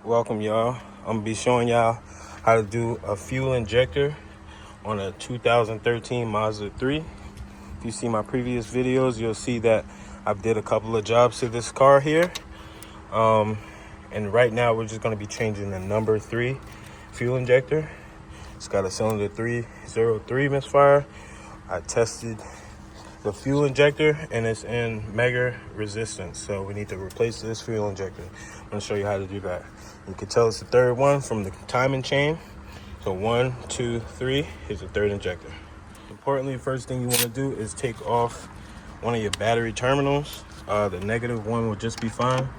Welcome, y'all. I'm gonna be showing y'all how to do a fuel injector on a 2013 Mazda 3. If you see my previous videos, you'll see that I've did a couple of jobs to this car here. And right now we're just gonna be changing the number 3 fuel injector. It's got a cylinder 303 misfire. I tested the fuel injector and it's in mega resistance, so we need to replace this fuel injector. I'm gonna show you how to do that. You can tell it's the third one from the timing chain. So 1, 2, 3 is the third injector. Importantly, first thing you want to do is take off one of your battery terminals. The negative one will just be fine.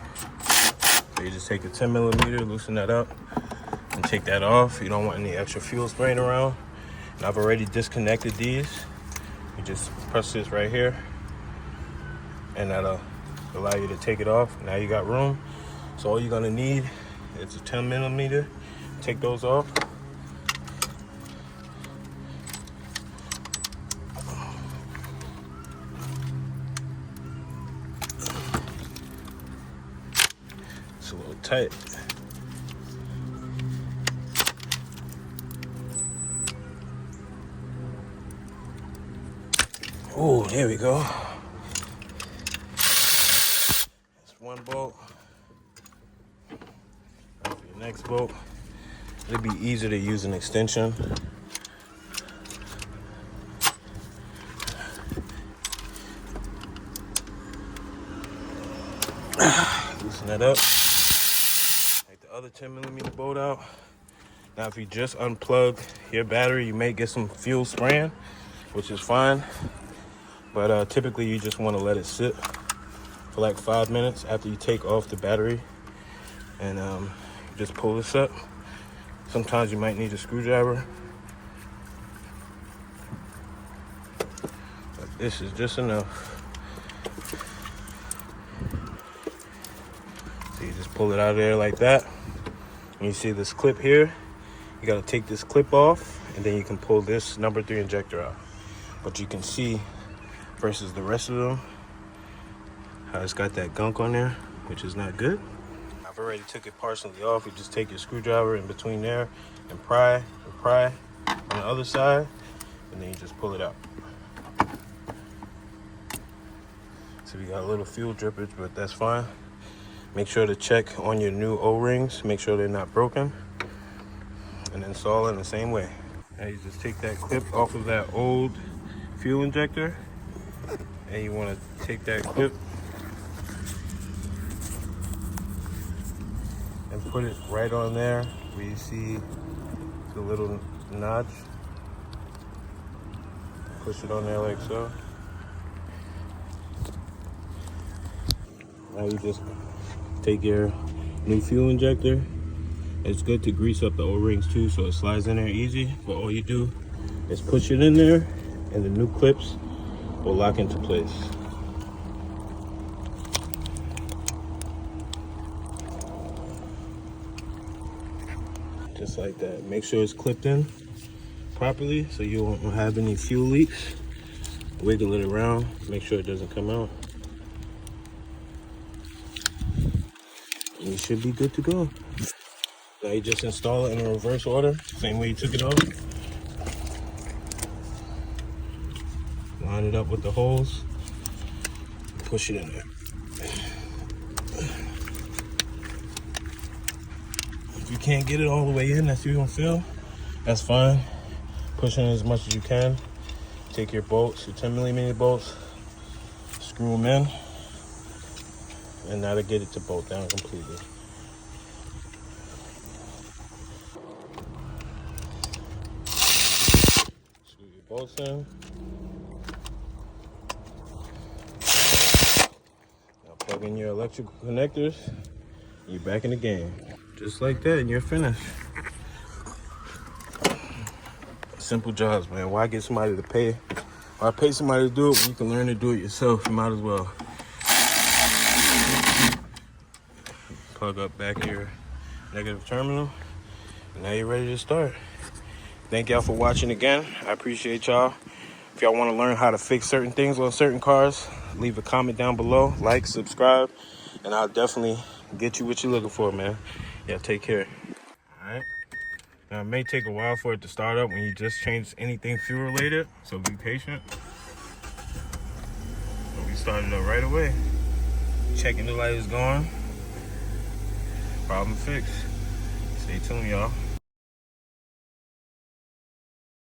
So you just take a 10 millimeter, loosen that up, and take that off. You don't want any extra fuel spraying around. And I've already disconnected these. You just press this right here, and that'll allow you to take it off. Now you got room. So all you're gonna need is a 10 millimeter. Take those off. It's a little tight. Oh, there we go. That's one bolt. Now for your next bolt, it'll be easier to use an extension. Loosen that up. Take the other 10 millimeter bolt out. Now if you just unplug your battery, you may get some fuel spraying, which is fine. But typically you just want to let it sit for like 5 minutes after you take off the battery. And just pull this up. Sometimes you might need a screwdriver. But this is just enough. So you just pull it out of there like that. And you see this clip here. You got to take this clip off, and then you can pull this number 3 injector out. But you can see versus the rest of them how it's got that gunk on there, which is not good. I've already took it partially off. You just take your screwdriver in between there and pry on the other side, and then you just pull it out. So we got a little fuel drippage, but that's fine. Make sure to check on your new O-rings, make sure they're not broken, and install it the same way. Now you just take that clip off of that old fuel injector, and you want to take that clip and put it right on there where you see the little notch. Push it on there like so. Now you just take your new fuel injector. It's good to grease up the O-rings too, so it slides in there easy. But all you do is push it in there, and the new clips will lock into place. Just like that. Make sure it's clipped in properly so you won't have any fuel leaks. Wiggle it around, make sure it doesn't come out. And you should be good to go. Now you just install it in a reverse order, same way you took it off. Line it up with the holes, push it in there. If you can't get it all the way in, that's you're gonna feel, that's fine. Push in as much as you can. Take your bolts, your 10 millimeter bolts, screw them in, and that'll get it to bolt down completely. Screw your bolts in. Now plug in your electrical connectors. You're back in the game. Just like that, and you're finished. Simple jobs, man. Why get somebody to pay? Why pay somebody to do it when you can learn to do it yourself? You might as well. Plug up back your negative terminal, and now you're ready to start. Thank y'all for watching again. I appreciate y'all. If y'all want to learn how to fix certain things on certain cars, leave a comment down below, like, subscribe, and I'll definitely get you what you're looking for, man. Yeah, take care. All right. Now, it may take a while for it to start up when you just change anything fuel related, so be patient. But we started up right away. Checking the light is gone. Problem fixed. Stay tuned, y'all.